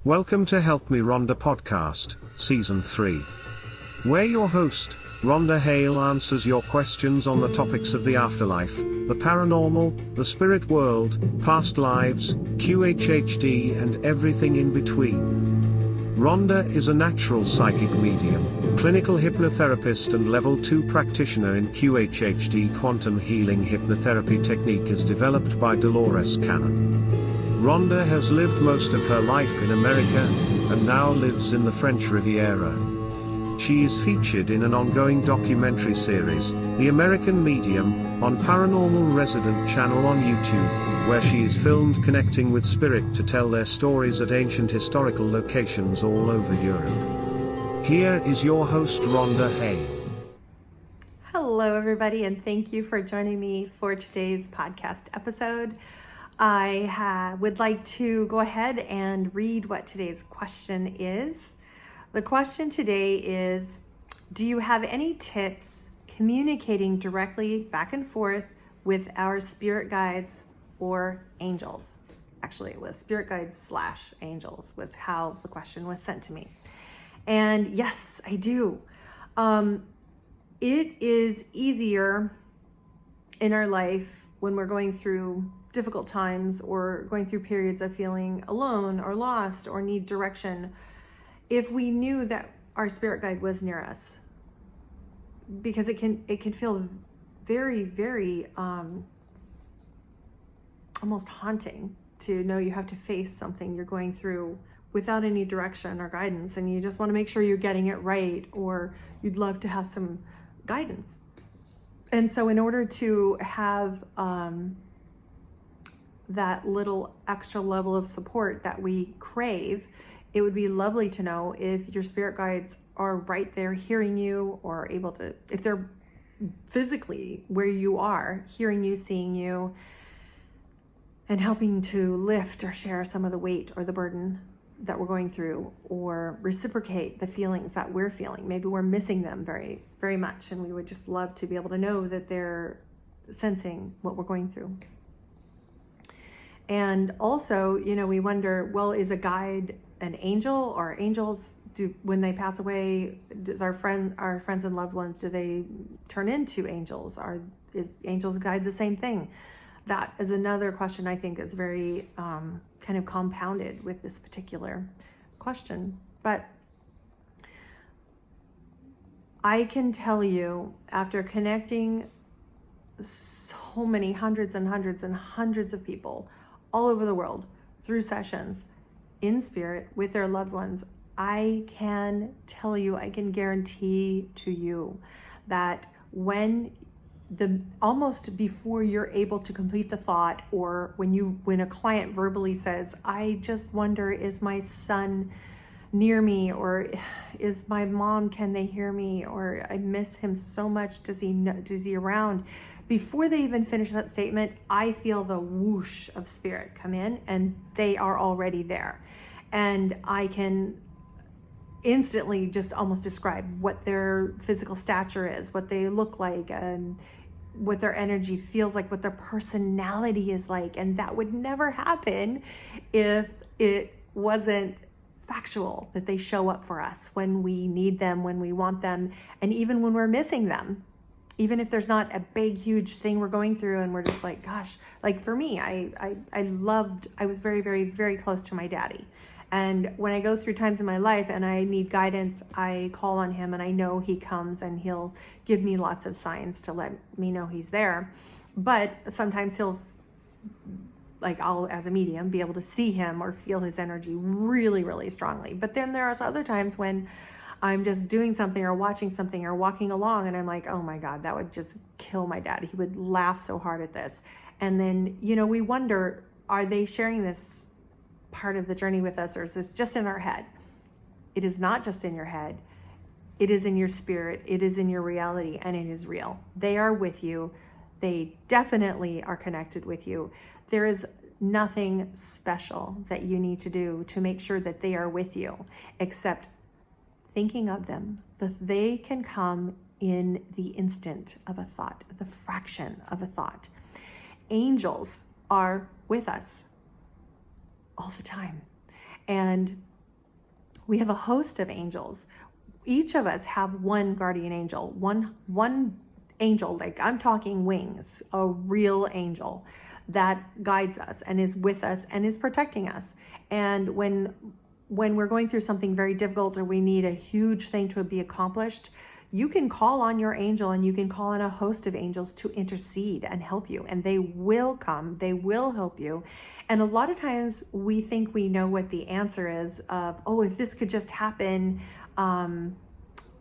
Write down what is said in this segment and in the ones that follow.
Welcome to Help Me Rhonda podcast, Season 3. Where your host, Rhonda Hale, answers your questions on the topics of the afterlife, the paranormal, the spirit world, past lives, QHHD and everything in between. Rhonda is a natural psychic medium, clinical hypnotherapist and Level 2 practitioner in QHHD. Quantum healing hypnotherapy technique is developed by Dolores Cannon. Rhonda has lived most of her life in America, and now lives in the French Riviera. She is featured in an ongoing documentary series, The American Medium, on Paranormal Resident channel on YouTube, where she is filmed connecting with spirit to tell their stories at ancient historical locations all over Europe. Here is your host, Rhonda Hale. Hello, everybody, and thank you for joining me for today's podcast episode. I would like to go ahead and read what today's question is. The question today is, do you have any tips communicating directly back and forth with our spirit guides or angels? Actually, it was spirit guides / angels was how the question was sent to me. And yes, I do. It is easier in our life when we're going through difficult times or going through periods of feeling alone or lost or need direction if we knew that our spirit guide was near us, because it can feel very, very almost haunting to know you have to face something you're going through without any direction or guidance, and you just want to make sure you're getting it right, or you'd love to have some guidance. And so in order to have that little extra level of support that we crave, it would be lovely to know if your spirit guides are right there hearing you, or able to, if they're physically where you are, hearing you, seeing you, and helping to lift or share some of the weight or the burden that we're going through, or reciprocate the feelings that we're feeling. Maybe we're missing them very, very much, and we would just love to be able to know that they're sensing what we're going through. And also, we wonder, well, is a guide an angel, or angels, when they pass away, does our friends and loved ones, do they turn into angels? Is angels guide the same thing? That is another question I think is very kind of compounded with this particular question. But I can tell you, after connecting so many hundreds and hundreds and hundreds of people all over the world through sessions in spirit with their loved ones, I can tell you, I can guarantee to you that when almost before you're able to complete the thought, or when a client verbally says, I just wonder, is my son near me, or is my mom, can they hear me, or I miss him so much, is he around? Before they even finish that statement, I feel the whoosh of spirit come in, and they are already there. And I can instantly just almost describe what their physical stature is, what they look like, and what their energy feels like, what their personality is like. And that would never happen if it wasn't factual, that they show up for us when we need them, when we want them, and even when we're missing them. Even if there's not a big, huge thing we're going through and we're just like, gosh, like for me, I was very, very, very close to my daddy. And when I go through times in my life and I need guidance, I call on him, and I know he comes and he'll give me lots of signs to let me know he's there. But sometimes I'll, as a medium, be able to see him or feel his energy really, really strongly. But then there are other times when I'm just doing something or watching something or walking along, and I'm like, oh my God, that would just kill my dad. He would laugh so hard at this. And then, we wonder, are they sharing this part of the journey with us, or is this just in our head? It is not just in your head. It is in your spirit. It is in your reality, and it is real. They are with you. They definitely are connected with you. There is nothing special that you need to do to make sure that they are with you, except thinking of them, that they can come in the instant of a thought, the fraction of a thought. Angels are with us all the time. And We have a host of angels. Each of us have one guardian angel, one angel, like I'm talking wings, a real angel that guides us and is with us and is protecting us. And when we're going through something very difficult or we need a huge thing to be accomplished, you can call on your angel and you can call on a host of angels to intercede and help you. And they will come, they will help you. And a lot of times we think we know what the answer is of, oh, if this could just happen,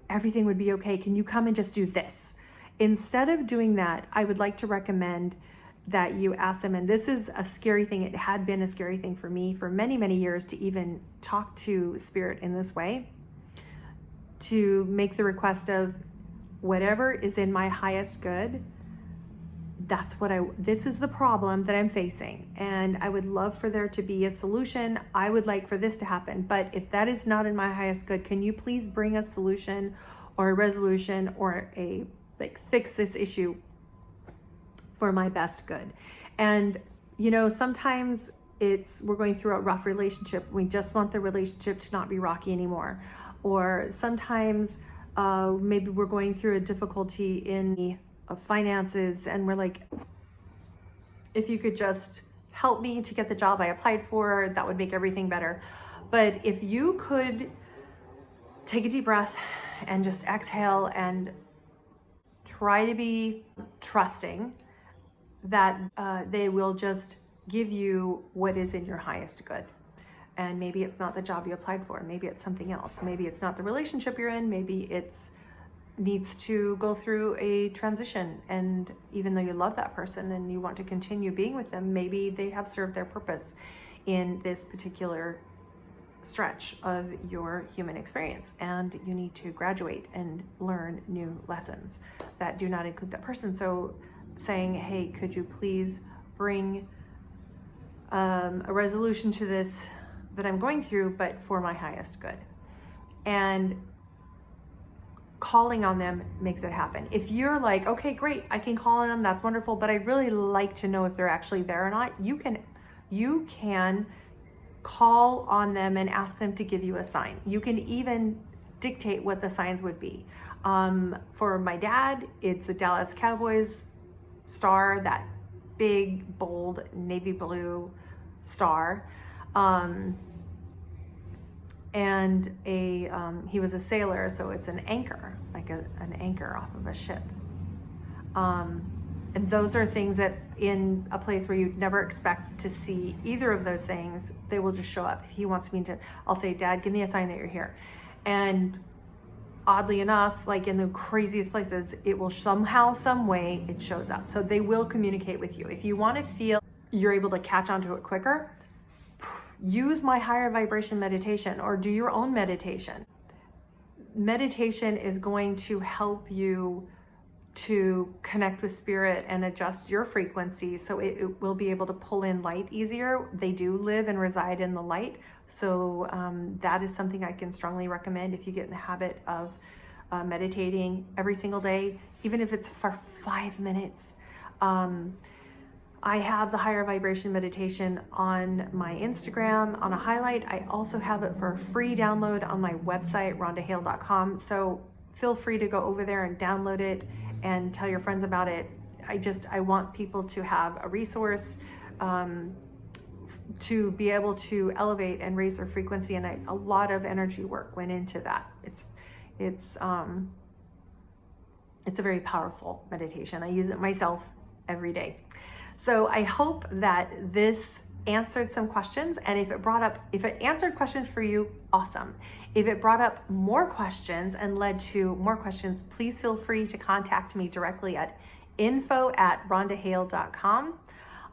everything would be okay. Can you come and just do this? Instead of doing that, I would like to recommend that you ask them, and this is a scary thing. It had been a scary thing for me for many, many years to even talk to Spirit in this way, to make the request of whatever is in my highest good. This is the problem that I'm facing, and I would love for there to be a solution. I would like for this to happen, but if that is not in my highest good, can you please bring a solution or a resolution or fix this issue for my best good? And sometimes we're going through a rough relationship. We just want the relationship to not be rocky anymore. Or sometimes maybe we're going through a difficulty in the finances and we're like, if you could just help me to get the job I applied for, that would make everything better. But if you could take a deep breath and just exhale and try to be trusting that they will just give you what is in your highest good. And maybe it's not the job you applied for. Maybe it's something else. Maybe it's not the relationship you're in. Maybe it's needs to go through a transition. And even though you love that person and you want to continue being with them, maybe they have served their purpose in this particular stretch of your human experience. And you need to graduate and learn new lessons that do not include that person. So saying, hey, could you please bring a resolution to this that I'm going through, but for my highest good. And calling on them makes it happen. If you're like, okay, great, I can call on them, that's wonderful, but I really like to know if they're actually there or not, you can call on them and ask them to give you a sign. You can even dictate what the signs would be. For my dad, it's a Dallas Cowboys star, that big, bold, navy blue star. And he was a sailor, so it's an anchor, like an anchor off of a ship. And those are things that in a place where you'd never expect to see either of those things, they will just show up. If he wants me to, I'll say, Dad, give me a sign that you're here. And oddly enough, like in the craziest places, it will somehow, some way, it shows up. So they will communicate with you. If you want to feel you're able to catch onto it quicker, use my higher vibration meditation or do your own meditation. Meditation is going to help you to connect with Spirit and adjust your frequency so it will be able to pull in light easier. They do live and reside in the light. So that is something I can strongly recommend if you get in the habit of meditating every single day, even if it's for 5 minutes. I have the higher vibration meditation on my Instagram on a highlight. I also have it for a free download on my website, rhondahale.com. So feel free to go over there and download it and tell your friends about it. I want people to have a resource to be able to elevate and raise their frequency. And a lot of energy work went into that. It's a very powerful meditation. I use it myself every day. So I hope that this answered some questions, and if it answered questions for you, awesome. If it brought up more questions and led to more questions, please feel free to contact me directly at info@rhondahale.com,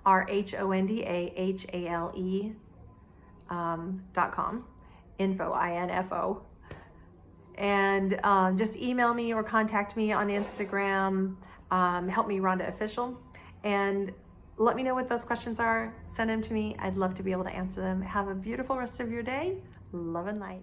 RHONDAHALE.com, info, INFO. And just email me or contact me on Instagram, help me Rhonda Official, and let me know what those questions are. Send them to me. I'd love to be able to answer them. Have a beautiful rest of your day. Love and light.